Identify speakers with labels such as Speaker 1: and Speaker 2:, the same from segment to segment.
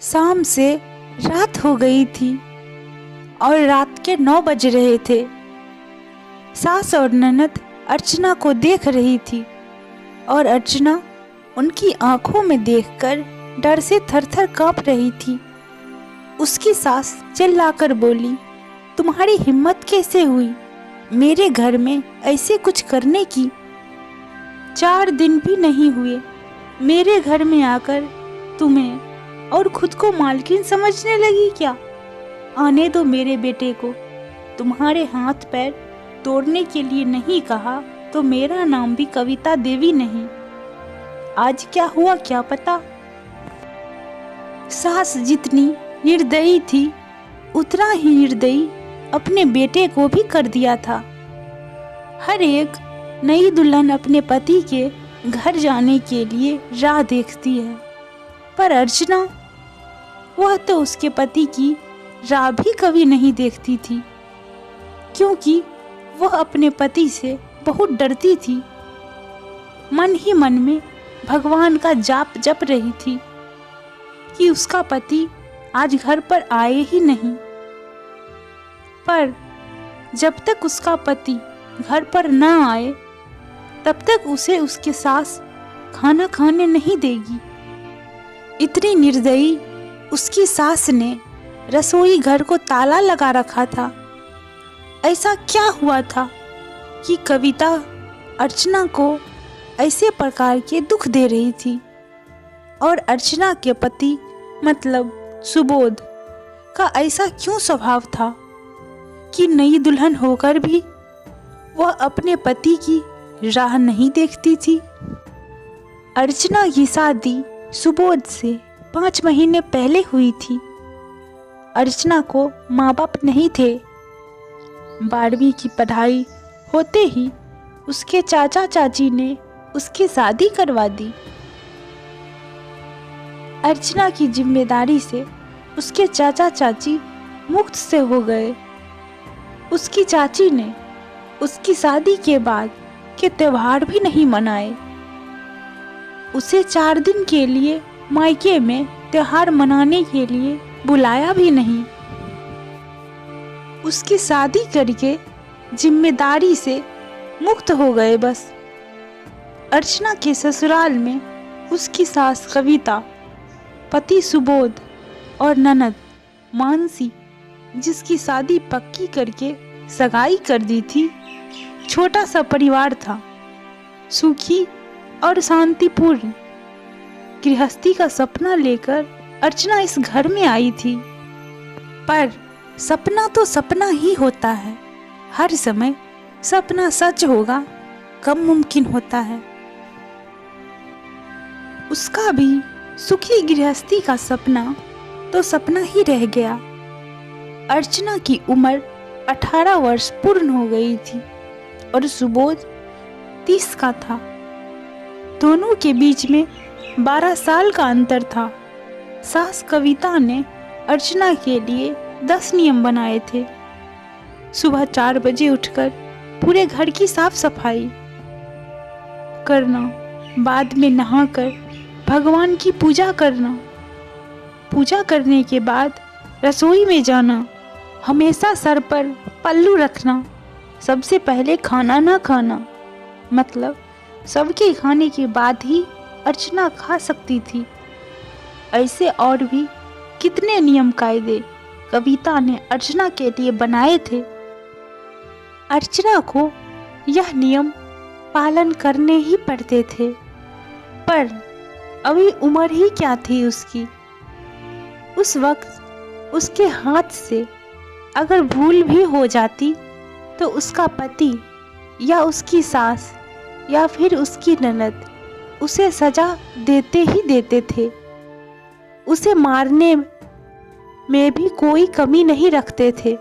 Speaker 1: शाम से रात हो गई थी और रात के 9 बज रहे थे। सास और ननद अर्चना को देख रही थी और अर्चना उनकी आंखों में देखकर डर से थर-थर कांप रही थी। उसकी सास चिल्लाकर बोली, तुम्हारी हिम्मत कैसे हुई मेरे घर में ऐसे कुछ करने की? 4 दिन भी नहीं हुए मेरे घर में आकर तुम्हें और खुद को मालकिन समझने लगी क्या? आने दो मेरे बेटे को। तुम्हारे हाथ पैर तोड़ने के लिए नहीं कहा तो मेरा नाम भी कविता देवी नहीं। आज क्या हुआ क्या पता। सास जितनी निर्दयी थी उतना ही निर्दयी अपने बेटे को भी कर दिया था। हर एक नई दुल्हन अपने पति के घर जाने के लिए राह देखती है, पर अर्चना वह तो उसके पति की राह भी कभी नहीं देखती थी, क्योंकि वह अपने पति से बहुत डरती थी। मन ही मन में भगवान का जाप जप रही थी कि उसका पति आज घर पर आए ही नहीं। पर जब तक उसका पति घर पर न आए तब तक उसे उसके सास खाना खाने नहीं देगी। इतनी निर्दयी उसकी सास ने रसोई घर को ताला लगा रखा था। ऐसा क्या हुआ था कि कविता अर्चना को ऐसे प्रकार के दुख दे रही थी, और अर्चना के पति मतलब सुबोध का ऐसा क्यों स्वभाव था कि नई दुल्हन होकर भी वह अपने पति की राह नहीं देखती थी। अर्चना की शादी सुबोध से 5 महीने पहले हुई थी। अर्चना को माँ बाप नहीं थे। 12वीं की पढ़ाई होते ही उसके चाचा चाची ने उसकी शादी करवा दी। अर्चना की जिम्मेदारी से उसके चाचा चाची मुक्त से हो गए। उसकी चाची ने उसकी शादी के बाद के त्योहार भी नहीं मनाए। उसे 4 दिन के लिए मायके में त्योहार मनाने के लिए बुलाया भी नहीं। उसकी शादी करके जिम्मेदारी से मुक्त हो गए बस। अर्चना के ससुराल में उसकी सास कविता, पति सुबोध और ननद मानसी, जिसकी शादी पक्की करके सगाई कर दी थी, छोटा सा परिवार था। सुखी और शांतिपूर्ण गृहस्थी का सपना लेकर अर्चना इस घर में आई थी। पर सपना तो सपना ही होता है। हर समय सपना सच होगा कम मुमकिन होता है। उसका भी सुखी गृहस्थी का सपना तो सपना ही रह गया। अर्चना की उम्र 18 वर्ष पूर्ण हो गई थी और सुबोध 30 का था। दोनों के बीच में 12 साल का अंतर था। सास कविता ने अर्चना के लिए 10 नियम बनाए थे। सुबह 4 बजे उठकर पूरे घर की साफ सफाई करना, बाद में नहाकर भगवान की पूजा करना, पूजा करने के बाद रसोई में जाना, हमेशा सर पर पल्लू रखना, सबसे पहले खाना ना खाना, मतलब सबके खाने के बाद ही अर्चना खा सकती थी। ऐसे और भी कितने नियम कायदे कविता ने अर्चना के लिए बनाए थे। अर्चना को यह नियम पालन करने ही पड़ते थे, पर अभी उम्र ही क्या थी उसकी। उस वक्त उसके हाथ से अगर भूल भी हो जाती तो उसका पति या उसकी सास या फिर उसकी ननद उसे सजा देते ही देते थे। उसे मारने में भी कोई कमी नहीं रखते थे।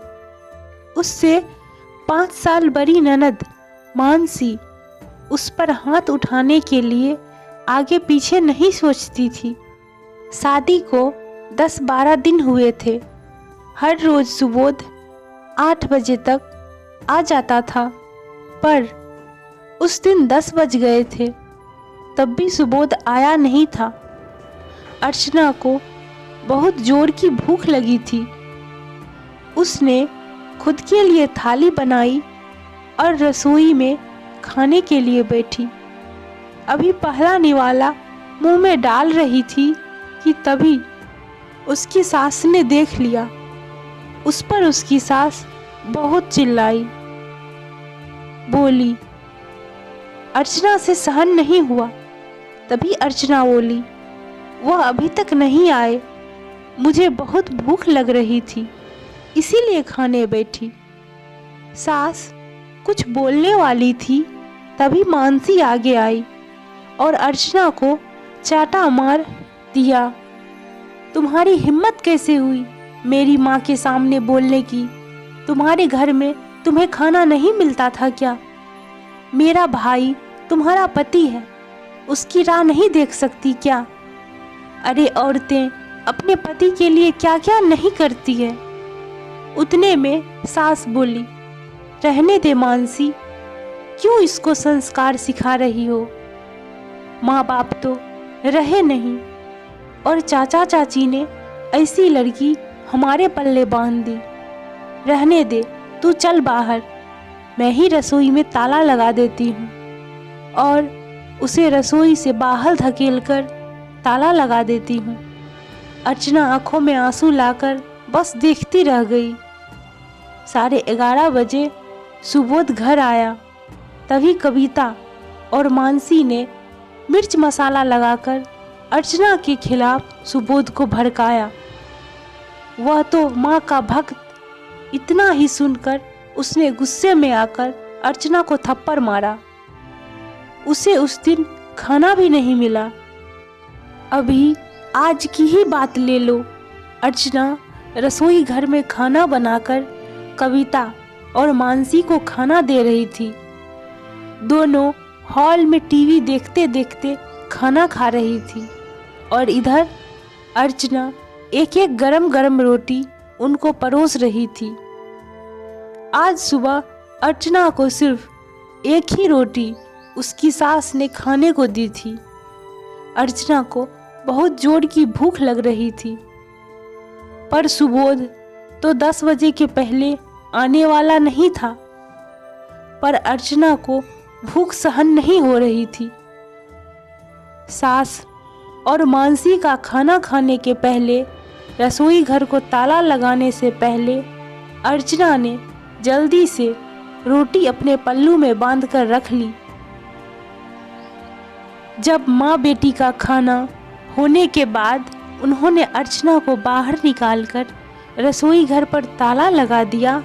Speaker 1: उससे 5 साल बड़ी ननद मानसी उस पर हाथ उठाने के लिए आगे पीछे नहीं सोचती थी। शादी को 10-12 दिन हुए थे। हर रोज सुबोध 8 बजे तक आ जाता था, पर उस दिन 10 बज गए थे तब भी सुबोध आया नहीं था। अर्चना को बहुत जोर की भूख लगी थी। उसने खुद के लिए थाली बनाई और रसोई में खाने के लिए बैठी। अभी पहला निवाला मुंह में डाल रही थी कि तभी उसकी सास ने देख लिया। उस पर उसकी सास बहुत चिल्लाई, बोली, अर्चना से सहन नहीं हुआ। तभी अर्चना बोली, वह अभी तक नहीं आए, मुझे बहुत भूख लग रही थी इसीलिए खाने बैठी। सास कुछ बोलने वाली थी, तभी मानसी आगे आई और अर्चना को चाटा मार दिया। तुम्हारी हिम्मत कैसे हुई मेरी माँ के सामने बोलने की? तुम्हारे घर में तुम्हें खाना नहीं मिलता था क्या? मेरा भाई तुम्हारा पति है, उसकी राह नहीं देख सकती क्या? अरे औरतें अपने पति के लिए क्या क्या नहीं करती है। उतने में सास बोली, रहने दे मानसी, क्यों इसको संस्कार सिखा रही हो? माँ बाप तो रहे नहीं और चाचा चाची ने ऐसी लड़की हमारे पल्ले बांध दी। रहने दे, तू चल बाहर, मैं ही रसोई में ताला लगा देती हूँ। और उसे रसोई से बाहर धकेलकर ताला लगा देती हूँ। अर्चना आंखों में आंसू लाकर बस देखती रह गई। 11:30 बजे सुबोध घर आया। तभी कविता और मानसी ने मिर्च मसाला लगाकर अर्चना के खिलाफ सुबोध को भड़काया। वह तो माँ का भक्त, इतना ही सुनकर उसने गुस्से में आकर अर्चना को थप्पड़ मारा। उसे उस दिन खाना भी नहीं मिला। अभी आज की ही बात ले लो। अर्चना रसोई घर में खाना बनाकर कविता और मानसी को खाना दे रही थी। दोनों हॉल में टीवी देखते देखते खाना खा रही थी और इधर अर्चना एक एक गरम गरम रोटी उनको परोस रही थी। आज सुबह अर्चना को सिर्फ एक ही रोटी उसकी सास ने खाने को दी थी। अर्चना को बहुत जोर की भूख लग रही थी, पर सुबोध तो 10 बजे के पहले आने वाला नहीं था। पर अर्चना को भूख सहन नहीं हो रही थी। सास और मानसी का खाना खाने के पहले रसोई घर को ताला लगाने से पहले अर्चना ने जल्दी से रोटी अपने पल्लू में बांधकर रख ली। जब माँ बेटी का खाना होने के बाद उन्होंने अर्चना को बाहर निकालकर रसोई घर पर ताला लगा दिया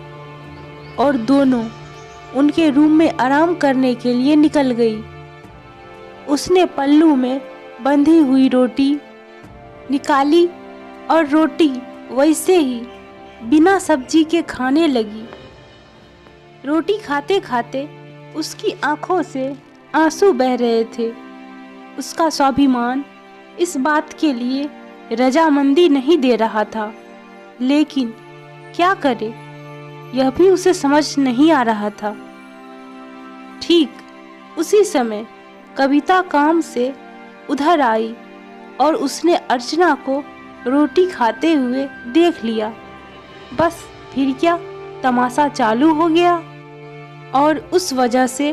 Speaker 1: और दोनों उनके रूम में आराम करने के लिए निकल गई। उसने पल्लू में बंधी हुई रोटी निकाली और रोटी वैसे ही बिना सब्जी के खाने लगी। रोटी खाते खाते उसकी आंखों से आंसू बह रहे थे। उसका स्वाभिमान इस बात के लिए रजामंदी नहीं दे रहा था, लेकिन क्या करे, यह भी उसे समझ नहीं आ रहा था। ठीक उसी समय कविता काम से उधर आई और उसने अर्चना को रोटी खाते हुए देख लिया। बस फिर क्या, तमाशा चालू हो गया और उस वजह से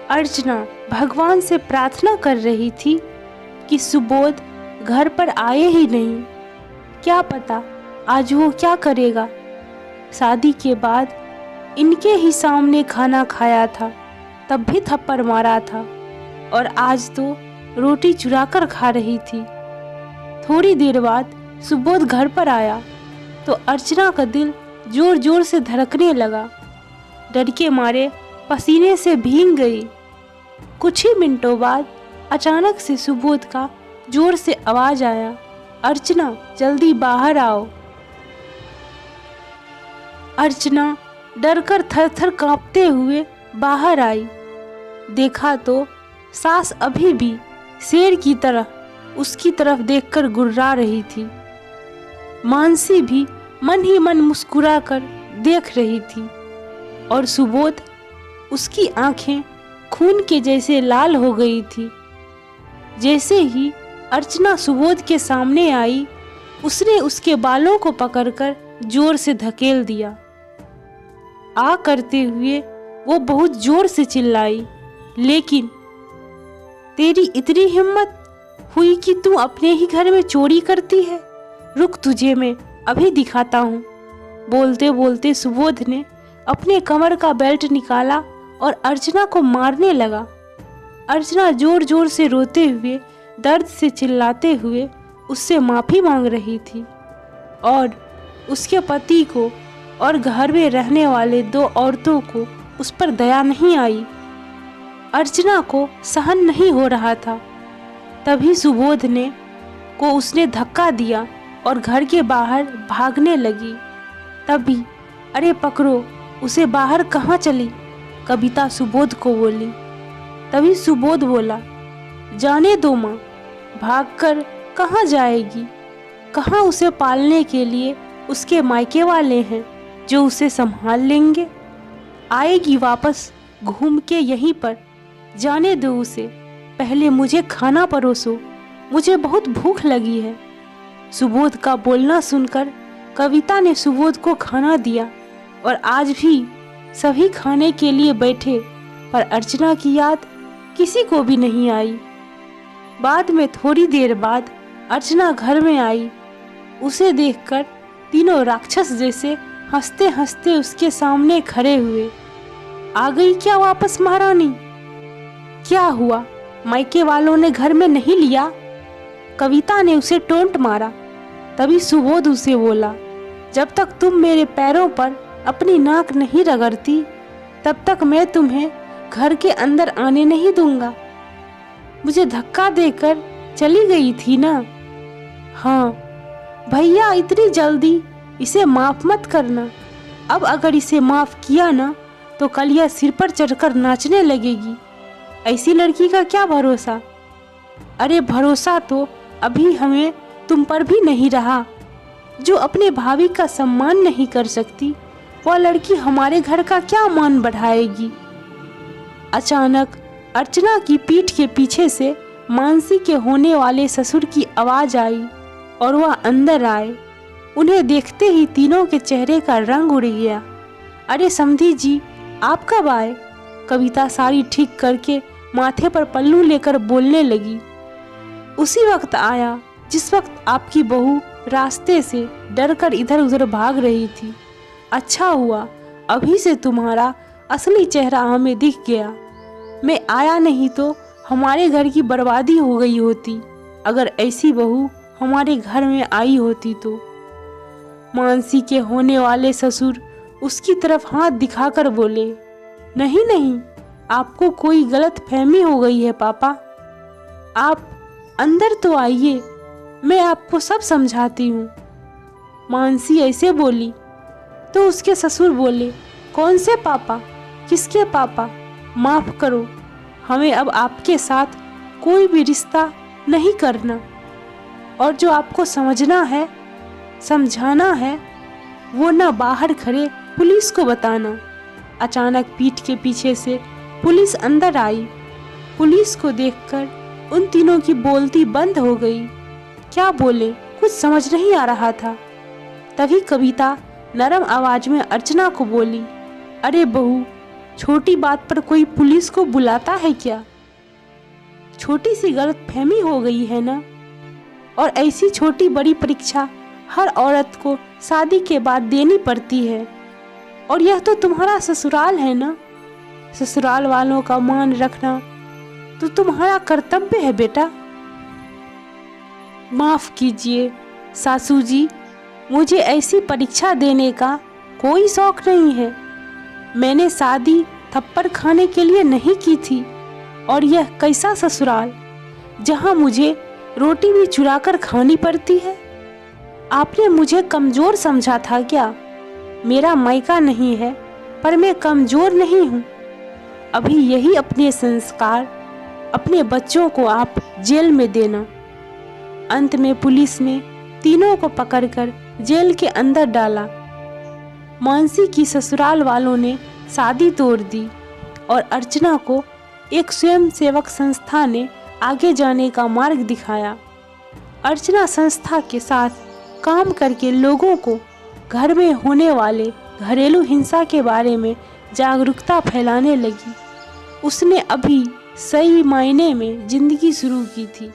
Speaker 1: अर्चना भगवान से प्रार्थना कर रही थी कि सुबोध घर पर आए ही नहीं। क्या पता आज वो क्या करेगा। शादी के बाद इनके ही सामने खाना खाया था, तब भी थप्पड़ मारा था और आज तो रोटी चुराकर खा रही थी। थोड़ी देर बाद सुबोध घर पर आया तो अर्चना का दिल जोर जोर से धड़कने लगा। डर के मारे पसीने से भीग गई। कुछ ही मिनटों बाद अचानक से सुबोध का जोर से आवाज आया, अर्चना जल्दी बाहर आओ। अर्चना डरकर थर-थर कांपते हुए बाहर आई। देखा तो सास अभी भी शेर की तरह उसकी तरफ देखकर गुर्रा रही थी। मानसी भी मन ही मन मुस्कुराकर देख रही थी और सुबोध, उसकी आंखें खून के जैसे लाल हो गई थी। जैसे ही अर्चना सुबोध के सामने आई उसने उसके बालों को पकड़कर जोर से धकेल दिया। आ करते हुए वो बहुत जोर से चिल्लाई, लेकिन तेरी इतनी हिम्मत हुई कि तू अपने ही घर में चोरी करती है? रुक, तुझे मैं अभी दिखाता हूँ। बोलते बोलते सुबोध ने अपने कमर का बेल्ट निकाला और अर्चना को मारने लगा। अर्चना जोर जोर से रोते हुए, दर्द से चिल्लाते हुए उससे माफ़ी मांग रही थी और उसके पति को और घर में रहने वाले 2 औरतों को उस पर दया नहीं आई। अर्चना को सहन नहीं हो रहा था। तभी सुबोध को उसने धक्का दिया और घर के बाहर भागने लगी। तभी, अरे पकड़ो उसे, बाहर कहाँ चली? कविता सुबोध को बोली। तभी सुबोध बोला, जाने दो माँ, भागकर कहाँ जाएगी? कहाँ उसे पालने के लिए उसके मायके वाले हैं जो उसे संभाल लेंगे? आएगी वापस घूम के यहीं पर। जाने दो उसे, पहले मुझे खाना परोसो, मुझे बहुत भूख लगी है। सुबोध का बोलना सुनकर कविता ने सुबोध को खाना दिया और आज भी सभी खाने के लिए बैठे, पर अर्चना की याद किसी को भी नहीं आई। बाद में थोड़ी देर बाद अर्चना घर में आई। उसे देखकर तीनों राक्षस जैसे हंसते हंसते उसके सामने खड़े हुए। आ गई क्या वापस महारानी? क्या हुआ, मायके वालों ने घर में नहीं लिया? कविता ने उसे टोंट मारा। तभी सुबोध उसे बोला, जब तक तुम मेरे पैरों पर अपनी नाक नहीं रगड़ती तब तक मैं तुम्हें घर के अंदर आने नहीं दूंगा। मुझे धक्का देकर चली गई थी ना? हाँ भैया, इतनी जल्दी इसे माफ मत करना। अब अगर इसे माफ किया ना तो कल यह सिर पर चढ़कर नाचने लगेगी। ऐसी लड़की का क्या भरोसा? अरे भरोसा तो अभी हमें तुम पर भी नहीं रहा। जो अपने भाभी का सम्मान नहीं कर सकती, वह लड़की हमारे घर का क्या मान बढ़ाएगी? अचानक अर्चना की पीठ के पीछे से मानसी के होने वाले ससुर की आवाज आई और वह अंदर आए। उन्हें देखते ही तीनों के चेहरे का रंग उड़ गया। अरे समधी जी, आप कब आए? कविता साड़ी ठीक करके माथे पर पल्लू लेकर बोलने लगी। उसी वक्त आया जिस वक्त आपकी बहू रास्ते से डरकर इधर उधर भाग रही थी। अच्छा हुआ अभी से तुम्हारा असली चेहरा हमें दिख गया। मैं आया नहीं तो हमारे घर की बर्बादी हो गई होती अगर ऐसी बहू हमारे घर में आई होती तो। मानसी के होने वाले ससुर उसकी तरफ हाथ दिखाकर बोले, नहीं नहीं, आपको कोई गलत फहमी हो गई है पापा। आप अंदर तो आइए, मैं आपको सब समझाती हूँ। मानसी ऐसे बोली तो उसके ससुर बोले, कौन से पापा? किसके पापा? माफ करो, हमें अब आपके साथ कोई भी रिश्ता नहीं करना, और जो आपको समझना है, समझाना है, वो ना बाहर खड़े पुलिस को बताना। अचानक पीठ के पीछे से पुलिस अंदर आई। पुलिस को देखकर उन तीनों की बोलती बंद हो गई। क्या बोले कुछ समझ नहीं आ रहा था। तभी कविता नरम आवाज में अर्चना को बोली, अरे बहू, छोटी बात पर कोई पुलिस को बुलाता है क्या? छोटी सी गलतफहमी हो गई है ना। और ऐसी छोटी बड़ी परीक्षा हर औरत को शादी के बाद देनी पड़ती है। और यह तो तुम्हारा ससुराल है ना। ससुराल वालों का मान रखना तो तुम्हारा कर्तव्य है बेटा। माफ कीजिए सासू जी, मुझे ऐसी परीक्षा देने का कोई शौक नहीं है। मैंने शादी थप्पड़ खाने के लिए नहीं की थी। और यह कैसा ससुराल जहां मुझे रोटी भी चुराकर खानी पड़ती है। आपने मुझे कमजोर समझा था क्या? मेरा मायका नहीं है पर मैं कमजोर नहीं हूँ। अभी यही अपने संस्कार अपने बच्चों को आप जेल में देना। अंत में पुलिस ने तीनों को पकड़कर जेल के अंदर डाला। मानसी की ससुराल वालों ने शादी तोड़ दी और अर्चना को एक स्वयंसेवक संस्था ने आगे जाने का मार्ग दिखाया। अर्चना संस्था के साथ काम करके लोगों को घर में होने वाले घरेलू हिंसा के बारे में जागरूकता फैलाने लगी। उसने अभी सही मायने में जिंदगी शुरू की थी।